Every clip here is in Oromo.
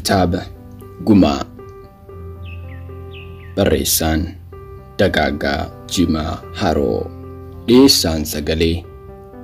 Kitaaba Gumaa Barreessaan Dagaagaa Jimaa Haroo Dhiyeessaan Sagalee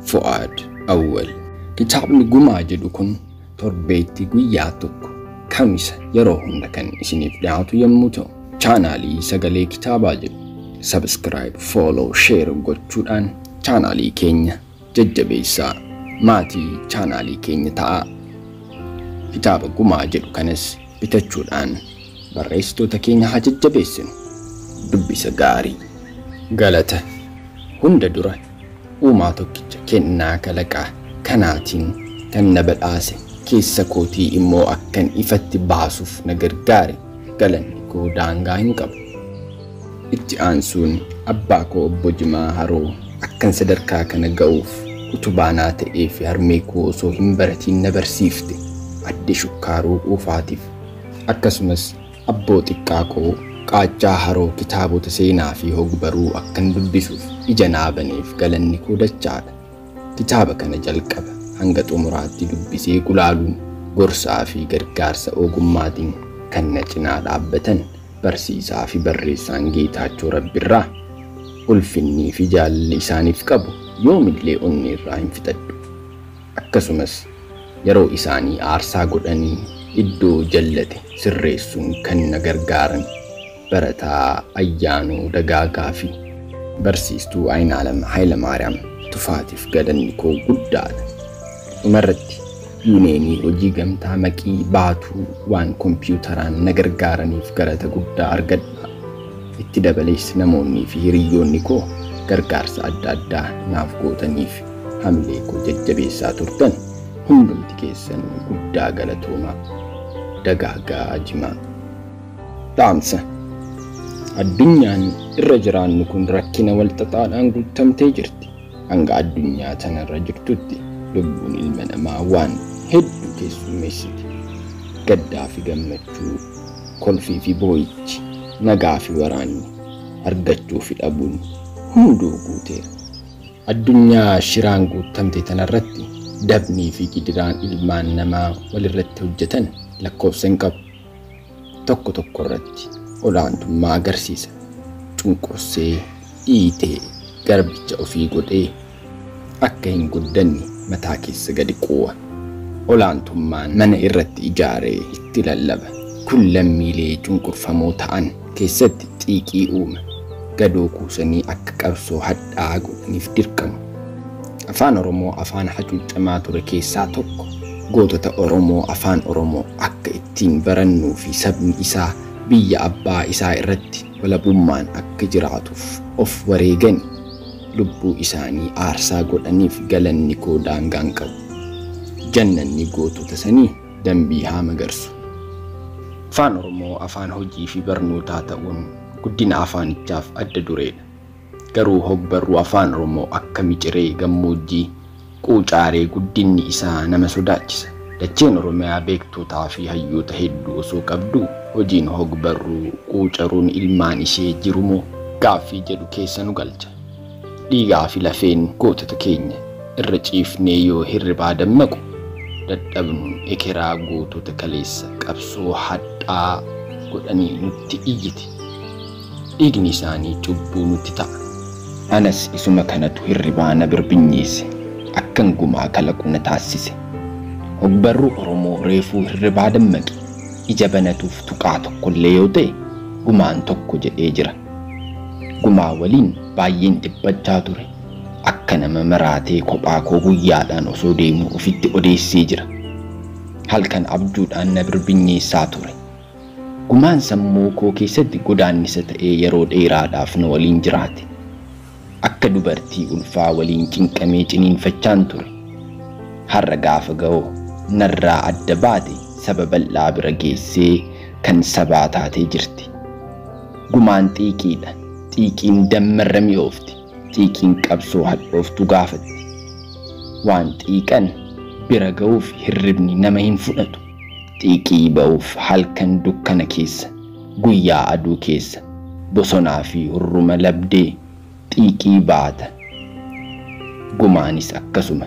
Fu'aad Awwal. Kitaabni Gumaa jedhu kun torbeetti guyyaa tokko kamisa yeroo hunda kan isiniif dhiyaatu yommuu ta'u, chaanaalii Sagalee Kitaabaa jedhu subscribe, follow, share gochuudhaan chaanaalii keenya jajjabeessaa, maatii chaanaalii keenya ta'aa. Kitaaba Gumaa jedhu kanas bitachuudhaan barreessitoota keenya haa jajjabeessinu. Dubbisa gaarii. Galata hunda dura uumaa tokkicha kennaa kalaqaa kanaatiin kan na badhaase, keessa kootii immoo akkan ifatti baasuuf na gargaare, galanni koo daangaa hin qabu. Itti aansuun abbaa koo obbo Jimaa Haroo akkan sadarkaa kana ga'uuf utubaanaa ta'ee fi harmee koo osoo hin baratiin na barsiifte adde Shukkaaruu Quufaatiif, akkasumas abboo xiqqaa koo Qaachaa Haroo kitaabota seenaa fi hogbarruu akkan dubbisuuf ija naa baneef galanni koo dachaadha. Kitaaba kana jalqaba hanga xumuraatti dubbisee gulaaluun gorsaa fi gargaarsa ogummaatiin kan na cinaa dhaabbatan barsiisaa fi barreessaan Geetaachoo Rabbirraa ulfinnii fi jaalalli isaaniif qabu yoomillee onnee irraa hin fixadhu. Akkasumas yeroo isaanii aarsaa godhanii iddoo jallate sirreessuun kan na gargaaran barataa Ayyaanoo Dagaagaa fi barsiistuu Aynaalam Hayilamaariyaam Tufaatiif galanni koo guddaadha. Dhumarratti yuuneenii hojii gamtaa maqii baatuu waan kompiitaraan na gargaaraniif galata guddaa argadha. Itti dabalees namoonnii fi hiriyoonni koo gargaarsa adda addaa naaf gootaniif hamilee koo jajjabeessaa turtan hundumti keessan guddaa galatoomaa. Dagaagaa Jimaa. Dhaamsa. Addunyaan irra jiraannu kun rakkina walxaxaadhaan guutamtee jirti. Hanga addunyaa tanarra jirtutti lubbuun ilma namaa waan hedduu keessummeessiti. Gaddaa fi gammachuu, kolfii fi boo'ichi, nagaa fi waraanni, argachuu fi dhabuun hunduu guuteera. Addunyaa shiraan guutamte tanarratti dabnii fi gidiraan ilmaan namaa walirratti hojjetan lakkoofsa hin qabu. Tokko tokko irratti olaantummaa agarsiisa. Cunqursee, dhiitee, garbicha ofii godhee akka hin guddanne mataa keessa gadi quufa. Olaantummaan mana irratti ijaaree itti lallaba. Kun lammiilee cunqurfamoo ta'an keessatti xiiqii uuma. Gadoo kuusanii akka qabsoo hadhaa godhaniif dirqamu. Afaan Oromoo afaan hacuucamaa ture keessaa tokko. Gootota Oromoo afaan Oromoo akka ittiin barannuu fi sabni isaa biyya abbaa isaa irratti walabummaan akka jiraatuuf of wareegani lubbuu isaanii aarsaa godhaniif galanni koo daangaa hin qabu. Jannanni gootota sanii dambii haa magarsu. Afaan Oromoo afaan hojii fi barnootaa ta'uun guddina afaanichaaf adda dureedha. Garuu hogbarruu afaan Oromoo akka miciree gammoojjii quucaaree guddinni isaa nama sodaachisa. Dacheen Oromiyaa beektotaa fi hayyoota hedduu osoo qabdu hojiin hogbarruu quucaruun ilmaan ishee jirumoo gaaffii jedhu keessa nu galcha. Dhiigaa fi lafeen gootota keenya irra ciifnee yoo hirribaa dammaqu dadhabnuun ekeraa gootota kaleessa qabsoo hadhaa godhanii nutti iyyiti. Dhiigni isaanii cubbuu nutti ta'a. Anas isuma kanatu hirribaa na birbinyeesse. Akkan gumaa kalaqu na taasise. Hogbarruu Oromoo reefuu hirribaa dammaqe ija banatuuf tuqaa tokkollee yoo ta'e gumaan tokko jedhee jira. Gumaa waliin baay'een dhiphachaa ture. Akka nama maraatee kophaa koo guyyaadhaan osoo deemu ofitti odeessee jira. Halkan abjuudhaan na birbinyeessaa ture. Gumaan sammuu koo keessatti godaannisa ta'ee yeroo dheeraadhaaf na waliin jiraate. Akka dubartii ulfaa waliin cinqamee ciniinfachaan ture. Har'a gaafa ga'oo narraa adda baate saba bal'aa bira geessee kan sabaa taatee jirti. Gumaan xiiqiidha. Xiiqiin dammarra mi'oofti. Xiiqiin qabsoo hadhooftu gaafatti. Waan xiiqan bira ga'uuf hirribni nama hin fudhatu. Xiiqii ba'uuf halkan dukkana keessa, guyyaa aduu keessa, bosonaa fi hurruma labdee xiiqii baata. Gumaanis akkasuma.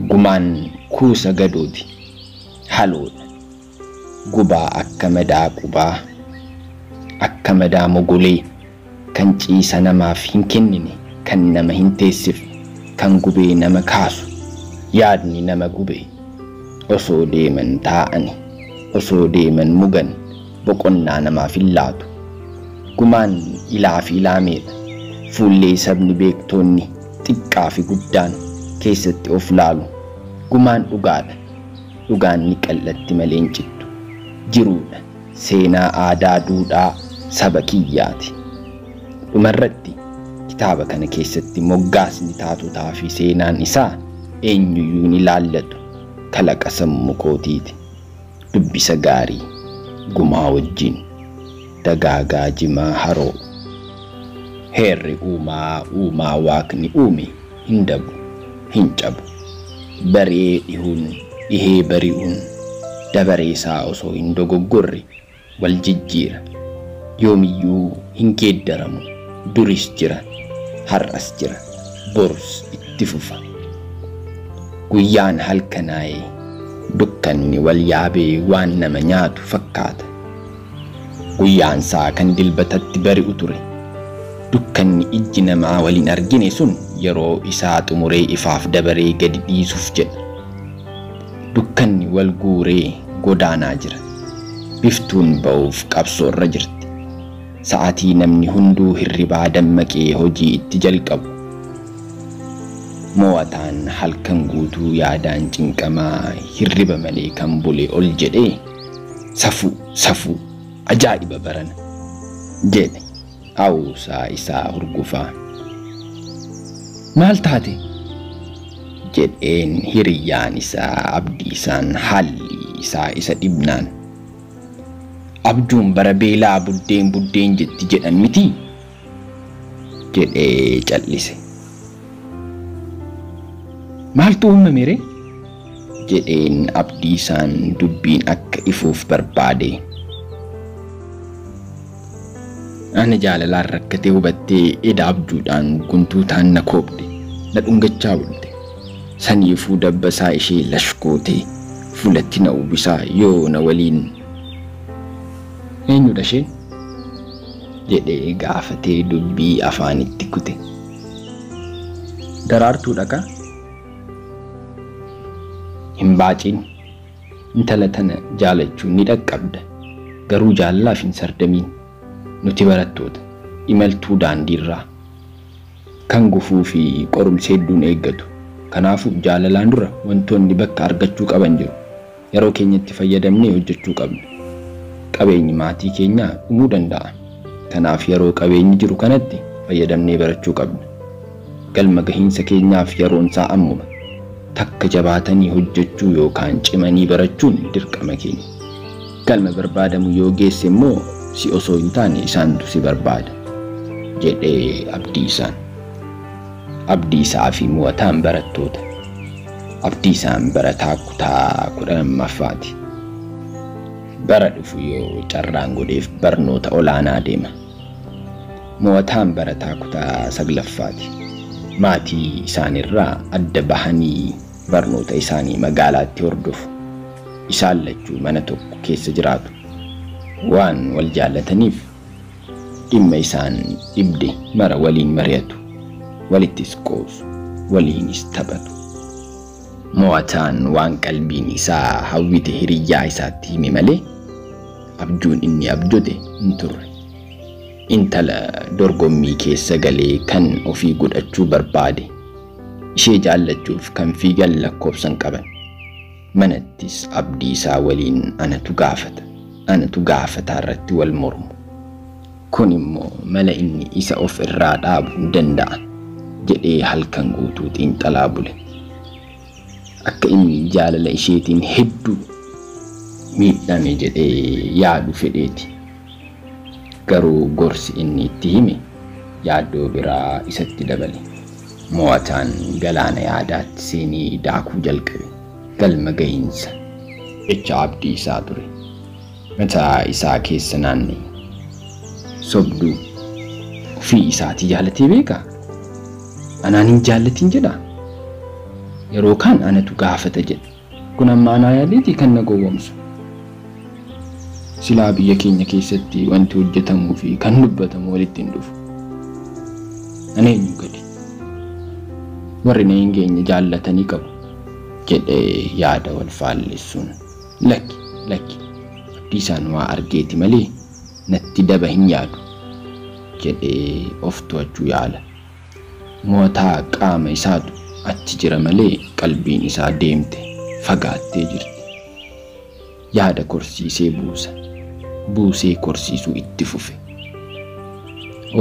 Gumaan kuusa gadooti. Haloodha. gubaa akka madaa qubaa akka madaa mogolee kan ciisa namaaf hin kennine kan nama hin teessifne kan gubee nama kaasu yaadni nama gubee osoo deeman taa'ani osoo deeman mugan boqonnaa namaaf hin laatu gumaan ilaa fi ilaameedha fuullee sabni beektoonni xiqqaa fi guddaan keessatti of laalu gumaan dhugaadha dhugaan ni qallatti malee hin cittu jiruudha seenaa aadaa duudhaa saba kiyyaati dhumarratti kitaaba kana keessatti moggaasni taatotaa fi seenaan isaa eenyuyyuu ni laallatu kalaqa sammuu kootiiti dubbisa gaarii gumaa wajjin Dagaagaa Jimaa Haroo heerri uumaa waaqni uume hin dabu hin cabu baree dhihuun dhihee bari'uun dabareesaa osoo hin dogoggorre wal jijjiira yoomiyyuu hin geeddaramu duris jira har'as jira borus itti fufa guyyaan halkanaa'ee dukkanni wal yaabee waan nama nyaatu fakkaata guyyaan saa kan dilbatatti bari'u ture dukkanni ijji namaa waliin argine sun yeroo isaa xumuree ifaaf dabaree gadi dhiisuuf jedha dukkanni wal guuree godaanaa jira biftuun ba'uuf qabsoorra jirti sa'aatii namni hunduu hirribaa dammaqee hojii itti jalqabu mo'ataan halkan guutuu yaadaan cinqamaa hirriba malee kan bule ol jedhee safuu ajaa'iba barana jedhe hawuusaa isaa hurgufaa maal taate jedheen hiriyyaan isaa abdiisaan haalli isaa isa dhibnaan abjuun bara beelaa buddeen jetti jedhan miti jedhee callise maaltu uumame ree jedheen abdiisaan dubbiin akka ifuuf barbaade ana jaalalaan rakkatee hubattee eda abjuudhaan guntuutaan na koobde na dhungachaa bulte saniifuu dabbasaa ishee lashkootee fuulatti na uwwisaa yoo na waliin eenyudha isheen jedhee gaafatee dubbii afaanitti kute daraartuudha ka hin baaciin intala tana jaalachuun ni dhaqqabda garuu jaalalaaf hin sardamiin nuti barattoota imaltuu daandiirraa kan gufuu fi qorumsa hedduun eeggatu kanaafuu jaalalaan dura wantoonni bakka argachuu qaban jiru yeroo keenyatti fayyadamnee hojjechuu qabna qabeenyi maatii keenyaa dhumuu danda'a kanaaf yeroo qabeenyi jiru kanatti fayyadamnee barachuu qabna galma gahiinsa keenyaaf yeroon isaa ammuma takka jabaatanii hojjechuu yookaan cimanii barachuun dirqama keenya galma barbaadamu yoo geesse immoo si osoo hin taane isaantu si barbaada jedhee abdiisaa fi mo'ataan barattoota abdiisaan barataa kutaa 10ffaati bara dhufu yoo carraan godheef barnoota olaanaa deema mo'ataan barataa kutaa 9ffaati maatii isaanirraa adda bahanii barnoota isaanii magaalaatti hordofu isaan lachuu mana tokko keessa jiraatu waan wal jaalataniif dhimma isaan dhibde mara waliin mari'atu walittis qoosu waliinis taphatu mo'ataan waan qalbiin isaa hawwite hiriyyaa isaatti hime malee abjuun inni abjote hin turre intala dorgommii keessa galee kan ofii godhachuu barbaade ishee jaallachuuf kan fiigan lakkoofsan qaban manattis abdiisaa waliin anatu gaafata irratti wal mormu kun immoo mala inni isa of irraa dhaabuu danda'a jedhee halkan guutuu xiinxalaa bule akka inni jaalala isheetiin hedduu miidhame jedhee yaadu fedheeti garuu gorsi inni itti hime yaaddoo biraa isatti dabale mo'ataan galaana yaadaatti seenii daakuu jalqabe galma gahiinsa jecha abdiisaa ture mataa isaa keessa naannee sobduu ofii isaati jaalatee beekaa anaan hin jaallatin jedha yeroo kaan anatu gaafata jedha kun amma anaa yaadeeti kan na gowwomsu silaa biyya keenya keessatti wanti hojjetamuu fi kan dubbatamu walitti hin dhufu. Ani eenyu gadi warri na hin geenye jaallatanii qabu jedhee yaada wal faalleessuun lakki Abdiisaan waa argeeti malee natti daba hin yaadu jedhee of to'achuu yaala. Mootaa qaama isaatu achi jira malee qalbiin isaa deemte fagaattee jirti. Yaada korsiisee buusee korsiisuu itti fufe.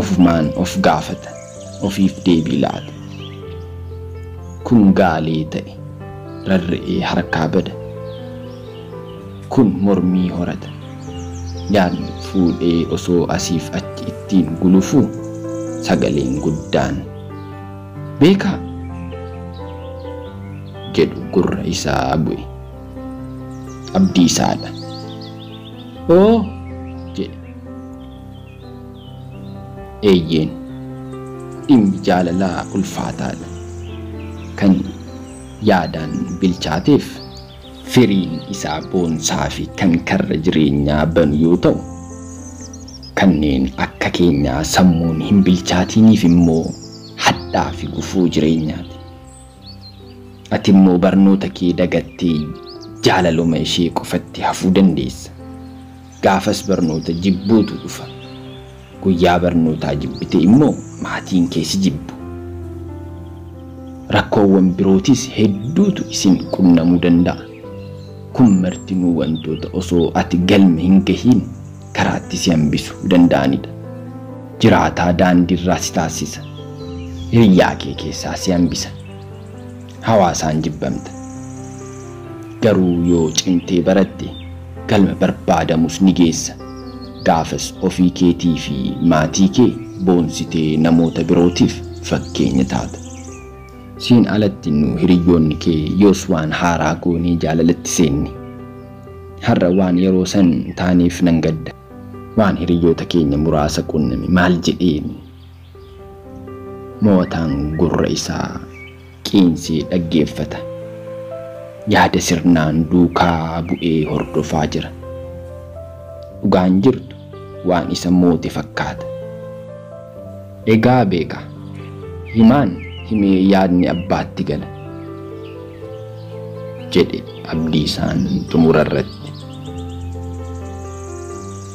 Ofumaan of gaafata, ofiif deebii laata. Kun gaalee ta'e rarra'ee harkaa bada. Kun mormii horata. Yaadni fuudhee osoo asiif achi ittiin gulufuu sagaleen guddaan beekaa jedhu gurra isaa bu'e. Abdiisaadha. Oo jedhe. Eeyyeen dhimmi jaalalaa ulfaataadha. Kan yaadaan bilchaateef firiin isaa boonsaa fi kan karra jireenyaa banu yoo ta'u, kanneen akka keenyaa sammuun hin bilchaatiniif immoo hadhaa fi gufuu jireenyaati. Ati immoo barnoota kee dagattee jaalaluma ishee qofatti hafuu dandeessa. Gaafas barnoota jibbuutu dhufa. Guyyaa barnootaa jibbite immoo maatiin kee si jibbu. Rakkoowwan birootis hedduutu isin qunnamuu danda'a. Kun martinuu wantoota osoo ati galma hin gahiin karaatti si hambisuu danda'anidha. Jiraataa daandiirraa si taasisa. Hiriyaa kee keessaa si hambisa. Hawaasaan jibbamta. Garuu yoo cimtee baratte galma barbaadamus ni geessa. Gaafas ofii keetii fi maatii kee boonsitee namoota birootiif fakkeenya taata. Siin alatti nu hiriyoonni kee yoos waan haaraa goonee jaalalatti seenni. Har'a waan yeroo san taaniif nan gadda. Waan hiriyoota keenya muraasa qunname maal jedheen. Mootaan gurra isaa qiinsee dhaggeeffata. Yaada sirnaan duukaa bu'ee hordofaa jira. Dhugaan jirtu waan isa moote fakkaata. Egaa beeka himaan himee yaadni abbaatti gala jedhe Abdiisaan xumurarratti.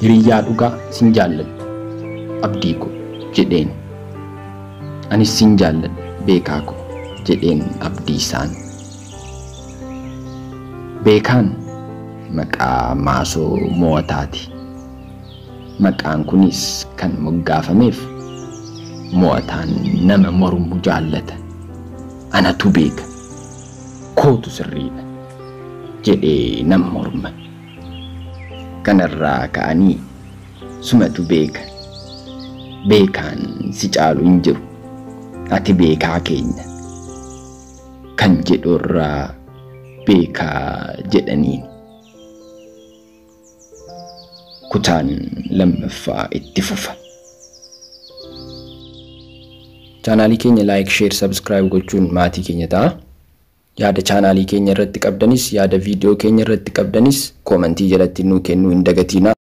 Hiriyaa dhugaa sin jaalladhu abdii ko jedheen. Anis sin jaalladhu beekaa ko jedheen Abdiisaan. Beekaan maqaa Maasoo Mo'ataati. Maqaan kunis kan moggaafameef Mo'ataan nama mormu jaallata. Anatu beeka. Kootu sirriidha jedhee nama morma. Kanarraa ka'anii sumatu beeka. Beekaan si caalu hin jiru. Ati beekaa keenya. Kan jedhurraa beekaa jedhaniin. Kutaan lammaffaa itti fufa. Chaanaalii keenya like, share, subscribe gochuun maatii keenya ta'a. Yaada chaanaalii keenya irratti qabdanis, yaada viidiyoo keenya irratti qabdanis koomentii jalatti nuu kennuu hin dagatina.